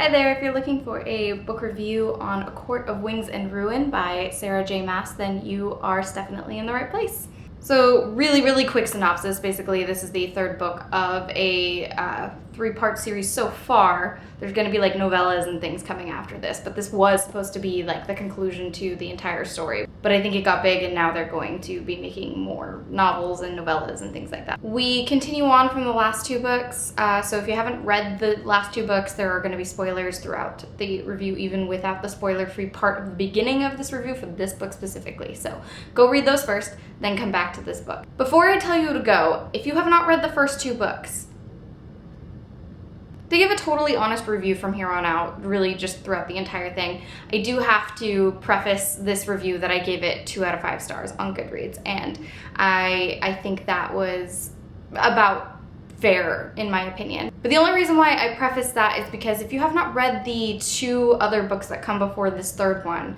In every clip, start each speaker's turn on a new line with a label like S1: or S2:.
S1: Hi there, if you're looking for a book review on A Court of Wings and Ruin by Sarah J. Maas, then you are definitely in the right place. So really quick synopsis. Basically, this is the third book of a three-part series so far. There's going to be like novellas and things coming after this, but this was supposed to be like the conclusion to the entire story. But I think it got big and now they're going to be making more novels and novellas and things like that. We continue on from the last two books, so if you haven't read the last two books, there are going to be spoilers throughout the review, even without the spoiler-free part of the beginning of this review for this book specifically. So go read those first, then come back to this book. Before I tell you to go, if you have not read the first two books, to give a totally honest review from here on out, really just throughout the entire thing, I do have to preface this review that I gave it 2 out of 5 stars on Goodreads, and I think that was about fair in my opinion. But the only reason why I preface that is because if you have not read the 2 other books that come before this third one,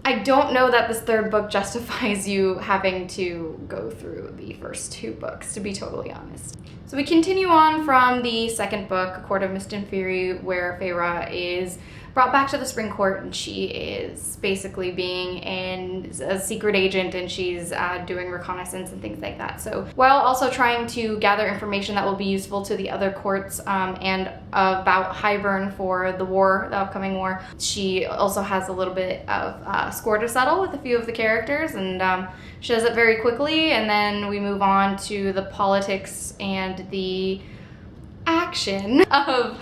S1: I don't know that this third book justifies you having to go through the first 2 books, to be totally honest. So we continue on from the second book, A Court of Mist and Fury, where Feyre is brought back to the Spring Court and she is basically being a secret agent and she's doing reconnaissance and things like that. So while also trying to gather information that will be useful to the other courts and about Hybern for the war, the upcoming war, she also has a little bit of score to settle with a few of the characters, and she does it very quickly, and then we move on to the politics and the action of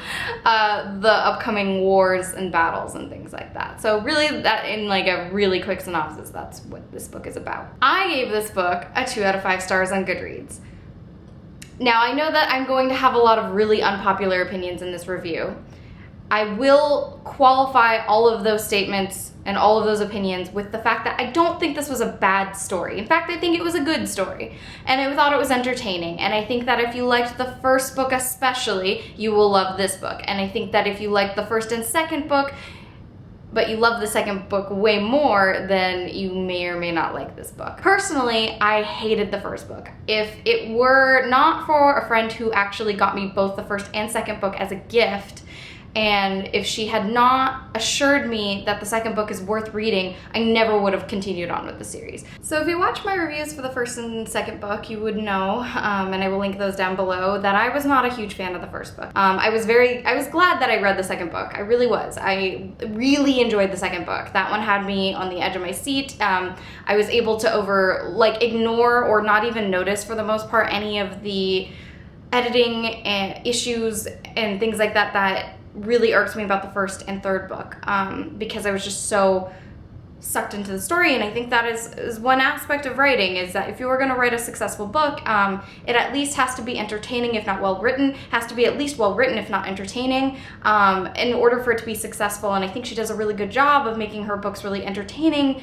S1: the upcoming wars and battles and things like that. So really, that in like a really quick synopsis, that's what this book is about. I gave this book a 2 out of 5 stars on Goodreads. Now I know that I'm going to have a lot of really unpopular opinions in this review. I will qualify all of those statements and all of those opinions with the fact that I don't think this was a bad story. In fact, I think it was a good story, and I thought it was entertaining, and I think that if you liked the first book especially, you will love this book. And I think that if you liked the first and second book, but you love the second book way more, then you may or may not like this book. Personally, I hated the first book. If it were not for a friend who actually got me both the first and second book as a gift, and if she had not assured me that the second book is worth reading, I never would have continued on with the series. So if you watch my reviews for the first and second book, you would know, and I will link those down below, that I was not a huge fan of the first book. I was glad that I read the second book. I really was. I really enjoyed the second book. That one had me on the edge of my seat. I was able to ignore or not even notice for the most part any of the editing and issues and things like that really irks me about the first and third book, because I was just so sucked into the story. And I think that is one aspect of writing, is that if you were going to write a successful book, it at least has to be entertaining if not well written, has to be at least well written if not entertaining, in order for it to be successful. And I think she does a really good job of making her books really entertaining,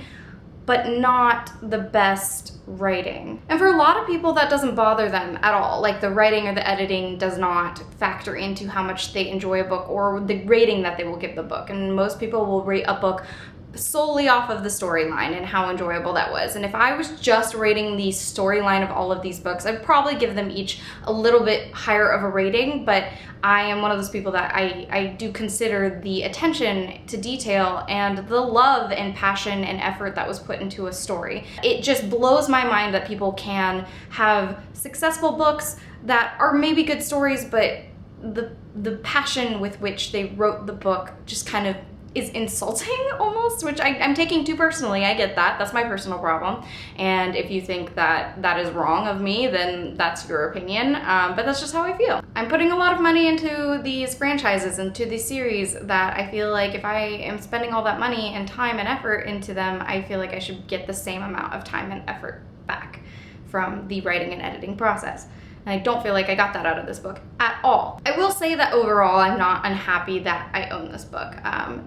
S1: but not the best writing. And for a lot of people, that doesn't bother them at all. Like, the writing or the editing does not factor into how much they enjoy a book or the rating that they will give the book. And most people will rate a book solely off of the storyline and how enjoyable that was. And if I was just rating the storyline of all of these books, I'd probably give them each a little bit higher of a rating, but I am one of those people that I do consider the attention to detail and the love and passion and effort that was put into a story. It just blows my mind that people can have successful books that are maybe good stories, but the passion with which they wrote the book just kind of is insulting almost, which I'm taking too personally. I get that. That's my personal problem. And if you think that that is wrong of me, then that's your opinion. But that's just how I feel. I'm putting a lot of money into these franchises, into these series, that I feel like if I am spending all that money and time and effort into them, I feel like I should get the same amount of time and effort back from the writing and editing process. And I don't feel like I got that out of this book at all. I will say that overall, I'm not unhappy that I own this book.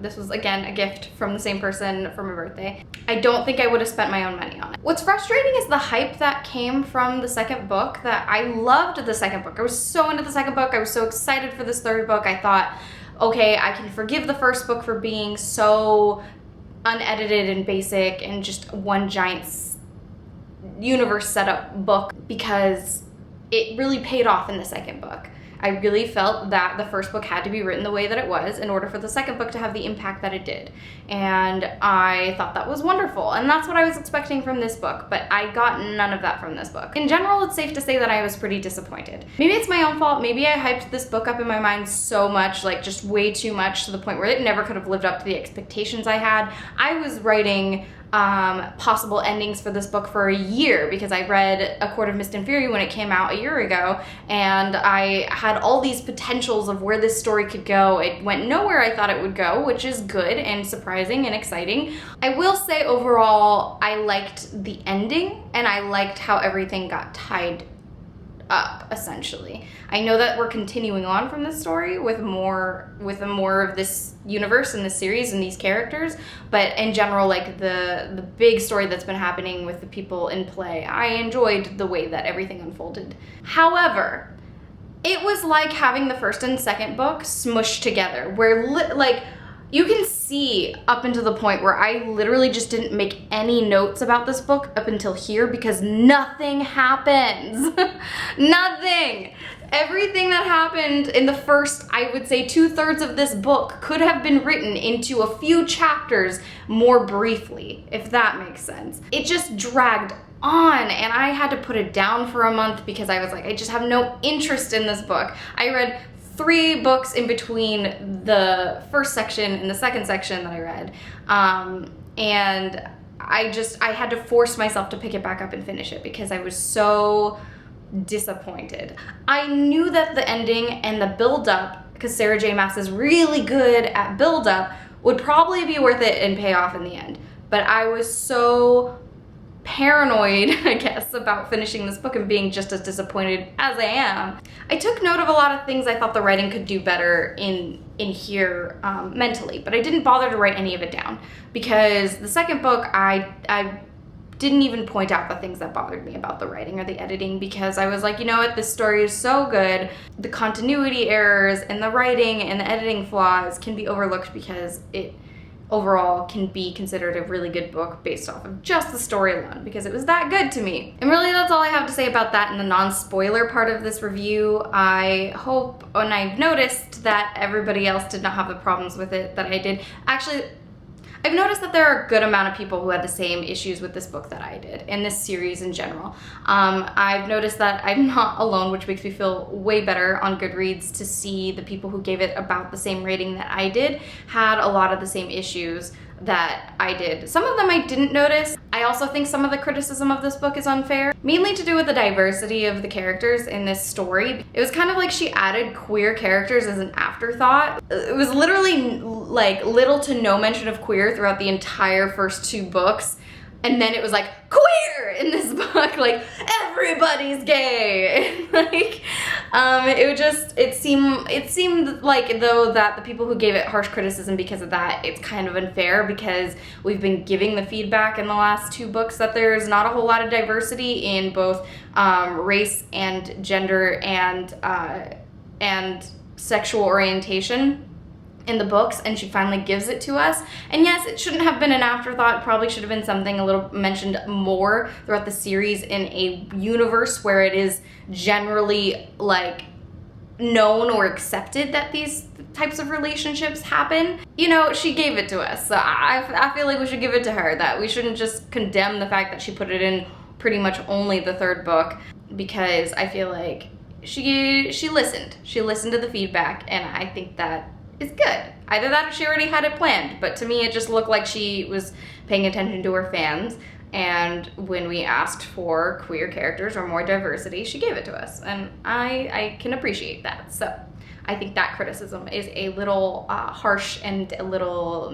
S1: This was, again, a gift from the same person for my birthday. I don't think I would have spent my own money on it. What's frustrating is the hype that came from the second book, that I loved the second book. I was so into the second book. I was so excited for this third book. I thought, okay, I can forgive the first book for being so unedited and basic and just one giant universe setup book, because it really paid off in the second book. I really felt that the first book had to be written the way that it was in order for the second book to have the impact that it did. And I thought that was wonderful. And that's what I was expecting from this book, but I got none of that from this book. In general, it's safe to say that I was pretty disappointed. Maybe it's my own fault. Maybe I hyped this book up in my mind so much, like just way too much, to the point where it never could have lived up to the expectations I had. I was writing possible endings for this book for a year because I read A Court of Mist and Fury when it came out a year ago, and I had all these potentials of where this story could go. It went nowhere I thought it would go, which is good and surprising and exciting. I will say overall I liked the ending, and I liked how everything got tied up, essentially. I know that we're continuing on from this story with more of this universe and this series and these characters, but in general, like the big story that's been happening with the people in play, I enjoyed the way that everything unfolded. However, it was like having the first and second book smushed together, where like you can see up until the point where I literally just didn't make any notes about this book up until here because nothing happens. Nothing. Everything that happened in the first, I would say, 2/3 of this book could have been written into a few chapters more briefly, if that makes sense. It just dragged on, and I had to put it down for a month because I was like, I just have no interest in this book. I read 3 books in between the first section and the second section that I read, and I had to force myself to pick it back up and finish it because I was so disappointed. I knew that the ending and the build-up, because Sarah J. Maas is really good at build-up, would probably be worth it and pay off in the end, but I was so paranoid, I guess, about finishing this book and being just as disappointed as I am. I took note of a lot of things I thought the writing could do better in here mentally, but I didn't bother to write any of it down because the second book I didn't even point out the things that bothered me about the writing or the editing because I was like, you know what, this story is so good. The continuity errors and the writing and the editing flaws can be overlooked because it overall can be considered a really good book based off of just the story alone because it was that good to me. And really that's all I have to say about that in the non-spoiler part of this review. I hope, and I've noticed that everybody else did not have the problems with it that I did. Actually, I've noticed that there are a good amount of people who had the same issues with this book that I did, and this series in general. I've noticed that I'm not alone, which makes me feel way better on Goodreads to see the people who gave it about the same rating that I did had a lot of the same issues that I did. Some of them I didn't notice. I also think some of the criticism of this book is unfair, mainly to do with the diversity of the characters in this story. It was kind of like she added queer characters as an afterthought. It was literally like little to no mention of queer throughout the entire first 2 books. And then it was like, queer in this book, like everybody's gay. Like, it seemed like though that the people who gave it harsh criticism because of that, it's kind of unfair because we've been giving the feedback in the last 2 books that there's not a whole lot of diversity in both race and gender and sexual orientation in the books, and she finally gives it to us. And yes, it shouldn't have been an afterthought. It probably should have been something a little mentioned more throughout the series in a universe where it is generally like known or accepted that these types of relationships happen. You know, she gave it to us, so I feel like we should give it to her, that we shouldn't just condemn the fact that she put it in pretty much only the 3rd book, because I feel like she listened to the feedback, and I think that is good. Either that or she already had it planned, but to me it just looked like she was paying attention to her fans, and when we asked for queer characters or more diversity, she gave it to us, and I can appreciate that. So I think that criticism is a little harsh and a little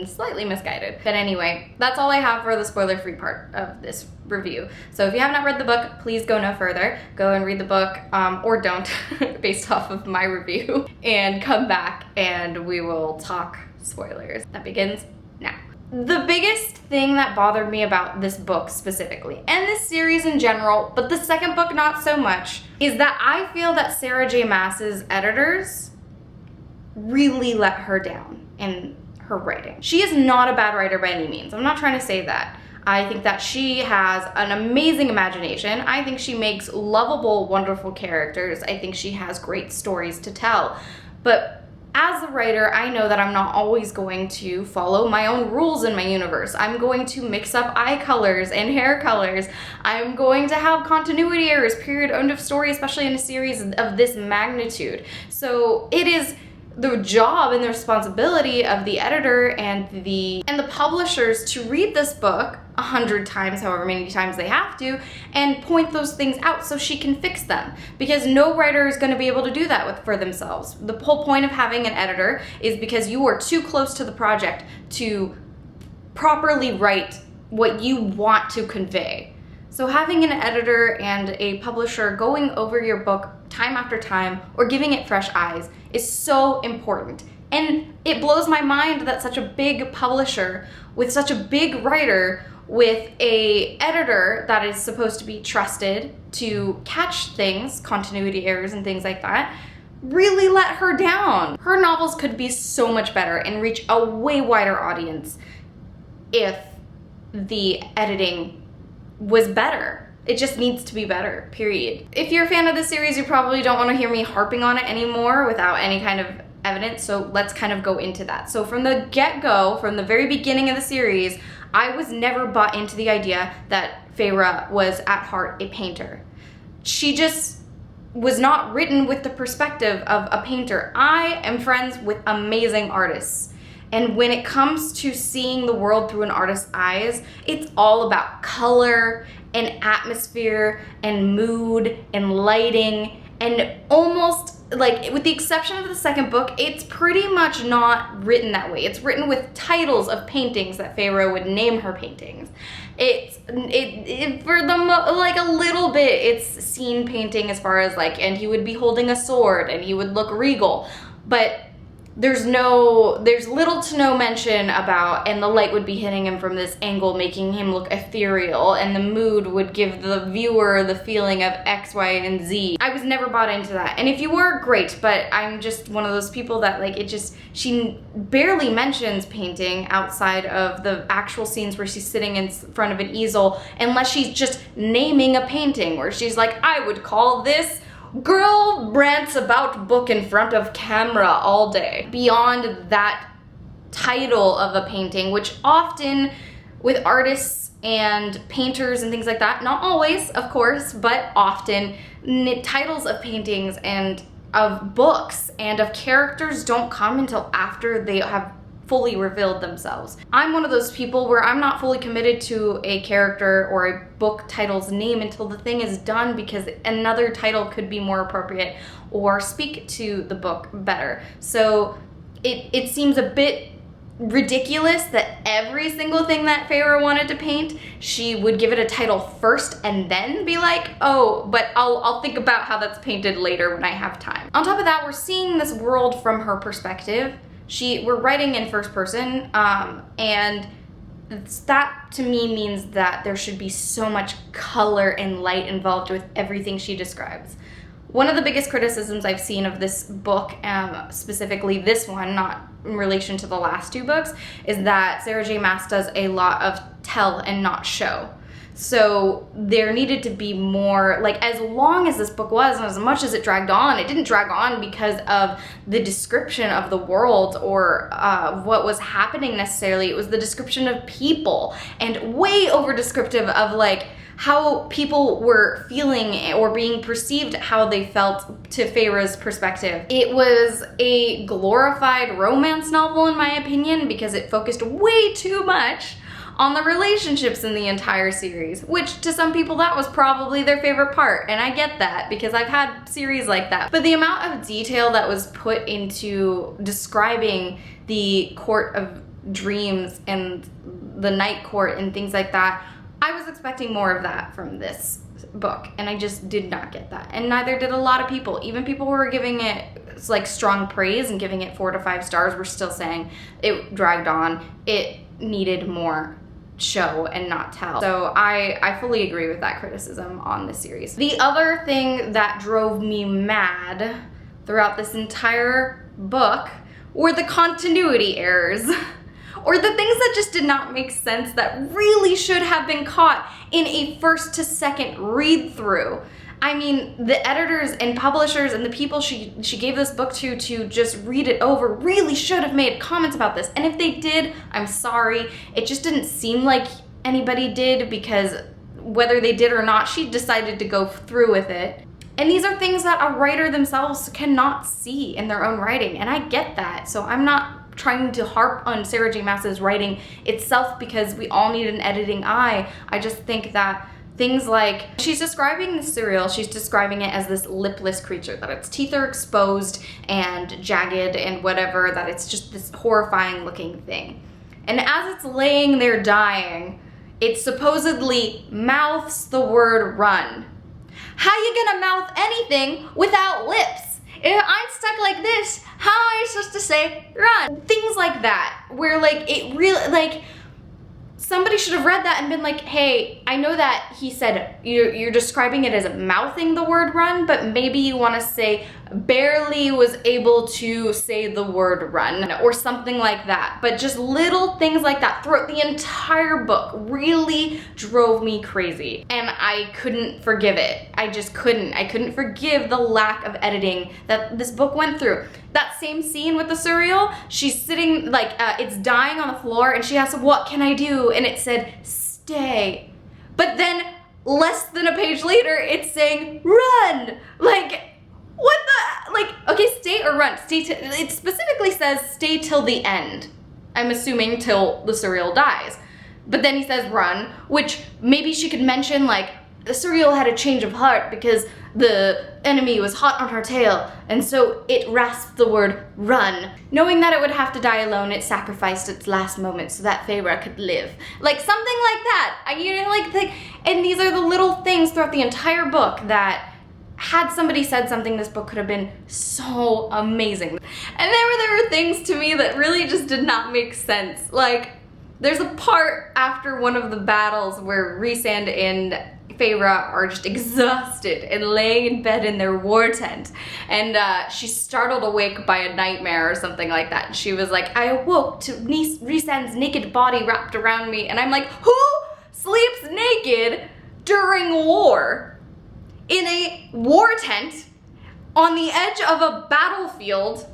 S1: slightly misguided. But anyway, that's all I have for the spoiler-free part of this review. So if you have not read the book, please go no further. Go and read the book, or don't, based off of my review, and come back and we will talk spoilers. That begins now. The biggest thing that bothered me about this book specifically, and this series in general, but the second book not so much, is that I feel that Sarah J. Maas's editors really let her down in her writing. She is not a bad writer by any means. I'm not trying to say that. I think that she has an amazing imagination. I think she makes lovable, wonderful characters. I think she has great stories to tell. But as a writer, I know that I'm not always going to follow my own rules in my universe. I'm going to mix up eye colors and hair colors. I'm going to have continuity errors, period, end of story, especially in a series of this magnitude. So it is the job and the responsibility of the editor and the publishers to read this book 100 times, however many times they have to, and point those things out so she can fix them. Because no writer is going to be able to do that for themselves. The whole point of having an editor is because you are too close to the project to properly write what you want to convey. So having an editor and a publisher going over your book time after time or giving it fresh eyes is so important. And it blows my mind that such a big publisher with such a big writer with a editor that is supposed to be trusted to catch things, continuity errors and things like that, really let her down. Her novels could be so much better and reach a way wider audience if the editing was better. It just needs to be better, period. If you're a fan of the series, you probably don't want to hear me harping on it anymore without any kind of evidence, so let's kind of go into that. So from the get-go, from the very beginning of the series, I was never bought into the idea that Feyre was at heart a painter. She just was not written with the perspective of a painter. I am friends with amazing artists. And when it comes to seeing the world through an artist's eyes, it's all about color and atmosphere and mood and lighting, and almost, like, with the exception of the second book, it's pretty much not written that way. It's written with titles of paintings that Feyre would name her paintings. Like a little bit, it's scene painting as far as like, and he would be holding a sword and he would look regal, but there's little to no mention about, and the light would be hitting him from this angle, making him look ethereal, and the mood would give the viewer the feeling of X, Y, and Z. I was never bought into that. And if you were, great, but I'm just one of those people that, like, she barely mentions painting outside of the actual scenes where she's sitting in front of an easel, unless she's just naming a painting, where she's like, I would call this girl rants about book in front of camera all day. Beyond that title of a painting, which often with artists and painters and things like that, not always, of course, but often, titles of paintings and of books and of characters don't come until after they have fully revealed themselves. I'm one of those people where I'm not fully committed to a character or a book title's name until the thing is done, because another title could be more appropriate or speak to the book better. So it seems a bit ridiculous that every single thing that Feyre wanted to paint, she would give it a title first and then be like, oh, but I'll think about how that's painted later when I have time. On top of that, we're seeing this world from her perspective. We're writing in first person, and that to me means that there should be so much color and light involved with everything she describes. One of the biggest criticisms I've seen of this book, specifically this one, not in relation to the last two books, is that Sarah J. Maas does a lot of tell and not show. So there needed to be more, like, as long as this book was and as much as it dragged on, it didn't drag on because of the description of the world or what was happening necessarily. It was the description of people, and way over descriptive of like how people were feeling or being perceived, how they felt to Feyre's perspective. It was a glorified romance novel in my opinion, because it focused way too much on the relationships in the entire series, which to some people that was probably their favorite part, and I get that because I've had series like that. But the amount of detail that was put into describing the court of dreams and the night court and things like that, I was expecting more of that from this book, and I just did not get that, and neither did a lot of people. Even people who were giving it like strong praise and giving it 4 to 5 stars were still saying it dragged on, it needed more show and not tell. So I fully agree with that criticism on the series. The other thing that drove me mad throughout this entire book were the continuity errors. or the things that just did not make sense that really should have been caught in a first to second read through. I mean, the editors and publishers and the people she gave this book to just read it over really should have made comments about this. And if they did, I'm sorry. It just didn't seem like anybody did, because whether they did or not, she decided to go through with it. And these are things that a writer themselves cannot see in their own writing, and I get that. So I'm not trying to harp on Sarah J. Maas's writing itself because we all need an editing eye. I just think that things like, she's describing the cereal, she's describing it as this lipless creature, that its teeth are exposed and jagged and whatever, that it's just this horrifying looking thing. And as it's laying there dying, it supposedly mouths the word run. How you gonna mouth anything without lips? If I'm stuck like this, how am I supposed to say run? Things like that, where like it really, like, somebody should have read that and been like, hey, I know that he said you're describing it as mouthing the word run, but maybe you want to say barely was able to say the word run or something like that. But just little things like that throughout the entire book really drove me crazy, and I couldn't forgive it. I just couldn't. I couldn't forgive the lack of editing that this book went through. That same scene with the cereal, she's sitting, like, it's dying on the floor, and she asks, what can I do? And it said, stay. But then, less than a page later, it's saying, run! Like, what the, like, okay, stay or run. It specifically says, stay till the end. I'm assuming till the cereal dies. But then he says, run, which maybe she could mention, like, the cereal had a change of heart because the enemy was hot on her tail, and so it rasped the word run. Knowing that it would have to die alone, it sacrificed its last moment so that Feyre could live. Like something like that. You know, like, and these are the little things throughout the entire book that, had somebody said something, this book could have been so amazing. And there were things to me that really just did not make sense. Like, there's a part after one of the battles where Rhysand and Feyre are just exhausted and laying in bed in their war tent, and she's startled awake by a nightmare or something like that, and she was like, I awoke to Rhysand's naked body wrapped around me, and I'm like, who sleeps naked during war? In a war tent, on the edge of a battlefield,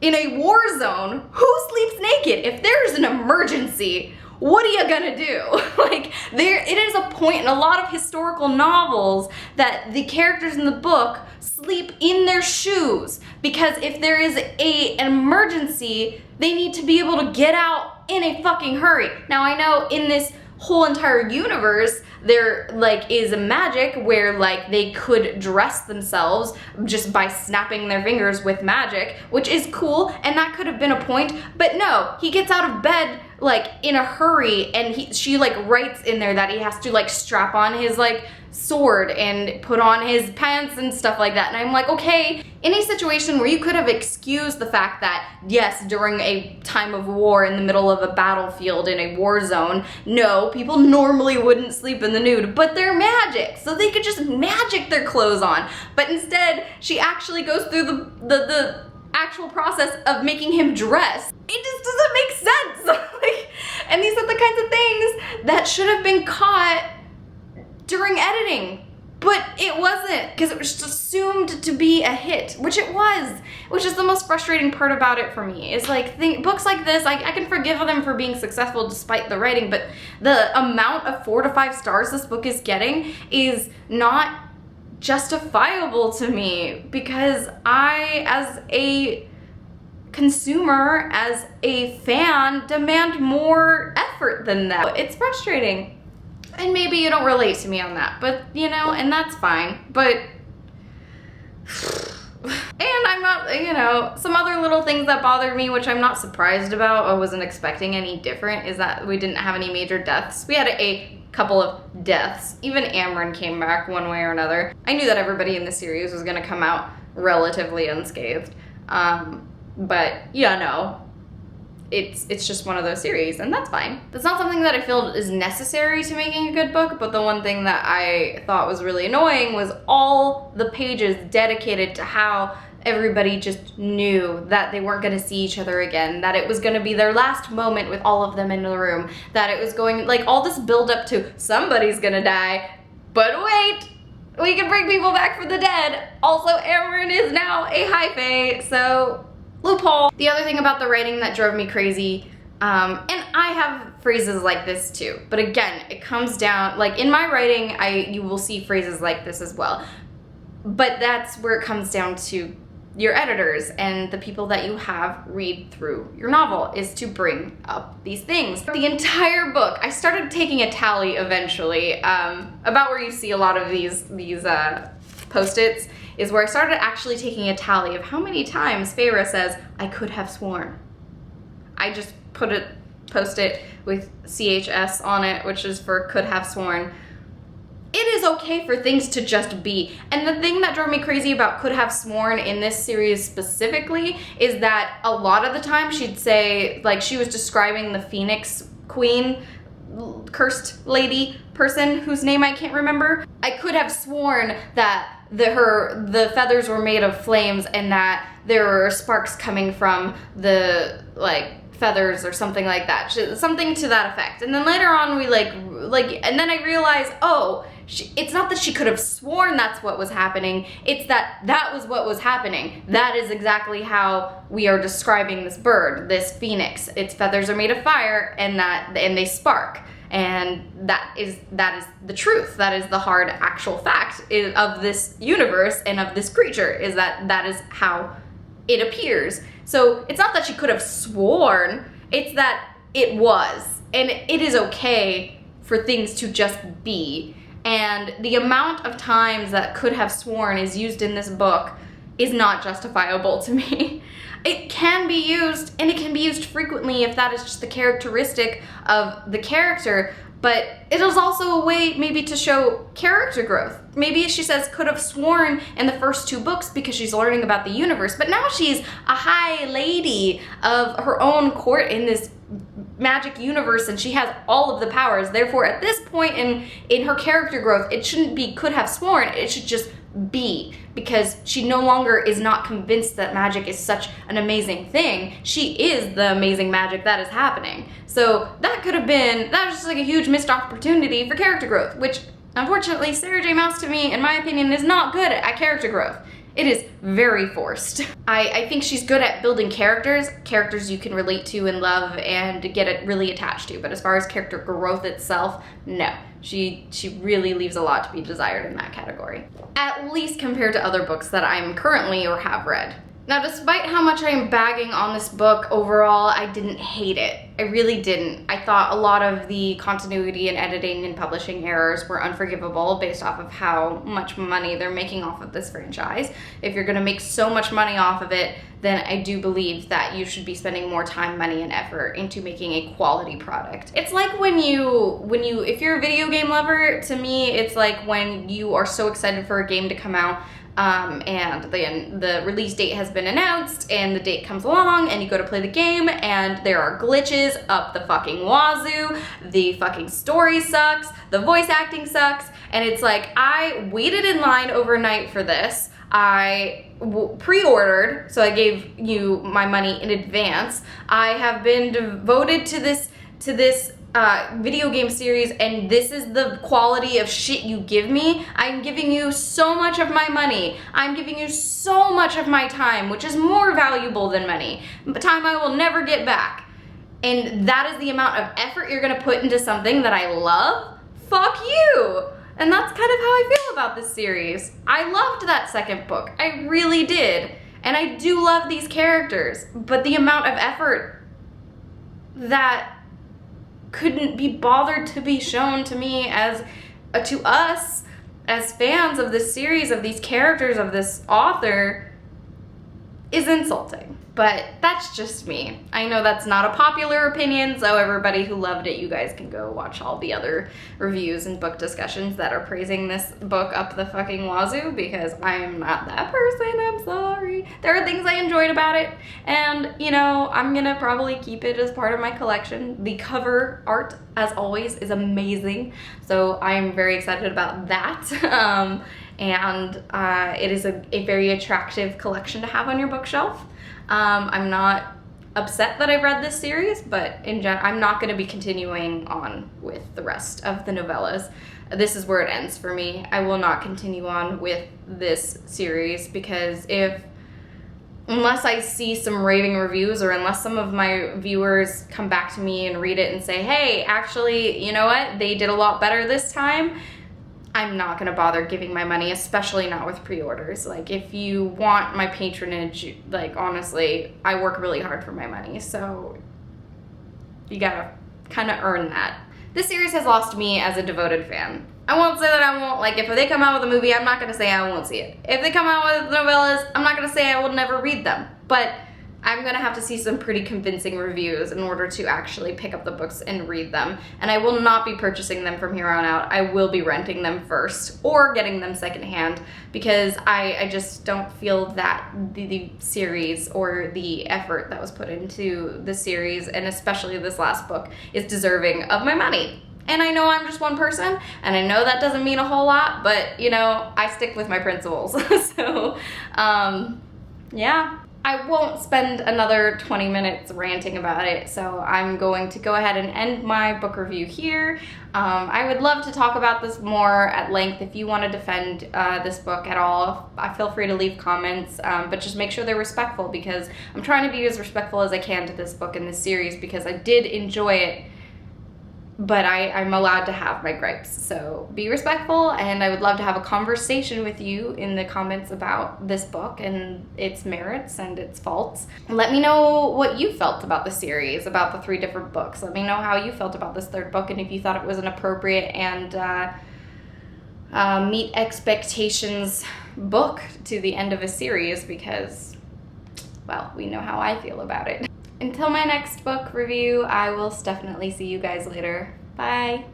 S1: in a war zone, who sleeps naked? If there's an emergency, what are you gonna do? Like, it is a point in a lot of historical novels that the characters in the book sleep in their shoes, because if there is an emergency, they need to be able to get out in a fucking hurry. Now, I know in this whole entire universe, there like is a magic where like they could dress themselves just by snapping their fingers with magic, which is cool, and that could have been a point, but no, he gets out of bed like in a hurry, and she like writes in there that he has to like strap on his like sword and put on his pants and stuff like that, and I'm like, okay, in a situation where you could have excused the fact that yes, during a time of war in the middle of a battlefield in a war zone, no, people normally wouldn't sleep in the nude, but they're magic, so they could just magic their clothes on. But instead, she actually goes through the actual process of making him dress. It just doesn't make sense. Like, and these are the kinds of things that should have been caught during editing, but it wasn't, because it was just assumed to be a hit, which it was, which is the most frustrating part about it for me. Is like, books like this, I can forgive them for being successful despite the writing, but the amount of 4 to 5 stars this book is getting is not justifiable to me, because I, as a consumer, as a fan, demand more effort than that. It's frustrating. And maybe you don't relate to me on that, but you know, and that's fine, but and I'm not, you know, some other little things that bothered me, which I'm not surprised about, I wasn't expecting any different, is that we didn't have any major deaths. We had a couple of deaths. Even Amryn came back one way or another. I knew that everybody in the series was gonna come out relatively unscathed, but yeah, no. It's just one of those series, and that's fine. That's not something that I feel is necessary to making a good book, but the one thing that I thought was really annoying was all the pages dedicated to how everybody just knew that they weren't going to see each other again, that it was going to be their last moment with all of them in the room, that it was going, like, all this build up to somebody's going to die, but wait, we can bring people back from the dead. Also, Amarin is now a high fae, so loophole. The other thing about the writing that drove me crazy, and I have phrases like this too, but again, it comes down, like in my writing, you will see phrases like this as well, but that's where it comes down to your editors and the people that you have read through your novel, is to bring up these things. The entire book, I started taking a tally eventually, about where you see a lot of these post-its, is where I started actually taking a tally of how many times Feyre says, "I could have sworn." I just put a post-it with CHS on it, which is for could have sworn. It is okay for things to just be. And the thing that drove me crazy about could have sworn in this series specifically is that a lot of the time she'd say, like, she was describing the Phoenix Queen, cursed lady person whose name I can't remember. I could have sworn that the feathers were made of flames and that there were sparks coming from the, like, feathers or something like that, something to that effect. And then later on we and then I realized, oh, it's not that she could have sworn that's what was happening, it's that was what was happening. That is exactly how we are describing this bird, this phoenix. Its feathers are made of fire and they spark. And that is the truth. That is the hard actual fact of this universe and of this creature, is that is how it appears. So it's not that she could have sworn, it's that it was. And it is okay for things to just be. And the amount of times that could have sworn is used in this book is not justifiable to me. It can be used, and it can be used frequently if that is just the characteristic of the character, but it is also a way maybe to show character growth. Maybe she says could have sworn in the first 2 books because she's learning about the universe, but now she's a high lady of her own court in this magic universe and she has all of the powers. Therefore, at this point in her character growth, it shouldn't be could have sworn, it should just be, because she no longer is not convinced that magic is such an amazing thing. She is the amazing magic that is happening. So that was just like a huge missed opportunity for character growth, which unfortunately Sarah J. Maas, to me, in my opinion, is not good at character growth. It is very forced. I think she's good at building characters you can relate to and love and get really attached to, but as far as character growth itself, no. She really leaves a lot to be desired in that category. At least compared to other books that I'm currently or have read. Now, despite how much I am bagging on this book, overall, I didn't hate it. I really didn't. I thought a lot of the continuity and editing and publishing errors were unforgivable based off of how much money they're making off of this franchise. If you're gonna make so much money off of it, then I do believe that you should be spending more time, money, and effort into making a quality product. It's like if you're a video game lover, to me, it's like when you are so excited for a game to come out, and then the release date has been announced and the date comes along and you go to play the game and there are glitches up the fucking wazoo, the fucking story sucks, the voice acting sucks, and it's like, I waited in line overnight for this. I pre-ordered, so I gave you my money in advance. I have been devoted to this video game series, and this is the quality of shit you give me. I'm giving you so much of my money. I'm giving you so much of my time, which is more valuable than money. Time I will never get back. And that is the amount of effort you're gonna put into something that I love? Fuck you! And that's kind of how I feel about this series. I loved that second book. I really did. And I do love these characters, but the amount of effort that couldn't be bothered to be shown to me to us as fans of this series, of these characters, of this author, is insulting. But that's just me. I know that's not a popular opinion, so everybody who loved it, you guys can go watch all the other reviews and book discussions that are praising this book up the fucking wazoo, because I am not that person, I'm sorry. There are things I enjoyed about it, and, you know, I'm gonna probably keep it as part of my collection. The cover art, as always, is amazing, so I am very excited about that. and it is a very attractive collection to have on your bookshelf. I'm not upset that I've read this series, but I'm not going to be continuing on with the rest of the novellas. This is where it ends for me. I will not continue on with this series because unless I see some raving reviews, or unless some of my viewers come back to me and read it and say, hey, actually, you know what, they did a lot better this time, I'm not gonna bother giving my money, especially not with pre-orders. Like, if you want my patronage, like, honestly, I work really hard for my money, so you gotta kind of earn that. This series has lost me as a devoted fan. I won't say that I won't, like, if they come out with a movie, I'm not gonna say I won't see it. If they come out with novellas, I'm not gonna say I will never read them. But I'm gonna have to see some pretty convincing reviews in order to actually pick up the books and read them. And I will not be purchasing them from here on out. I will be renting them first or getting them secondhand, because I just don't feel that the series or the effort that was put into the series, and especially this last book, is deserving of my money. And I know I'm just one person, and I know that doesn't mean a whole lot, but, you know, I stick with my principles. So, yeah. I won't spend another 20 minutes ranting about it, so I'm going to go ahead and end my book review here. I would love to talk about this more at length. If you want to defend this book at all, feel free to leave comments, but just make sure they're respectful, because I'm trying to be as respectful as I can to this book and this series, because I did enjoy it, but I'm allowed to have my gripes. So be respectful, and I would love to have a conversation with you in the comments about this book and its merits and its faults. Let me know what you felt about the series, about the 3 different books. Let me know how you felt about this 3rd book, and if you thought it was an appropriate and meet expectations book to the end of a series, because, well, we know how I feel about it. Until my next book review, I will definitely see you guys later. Bye!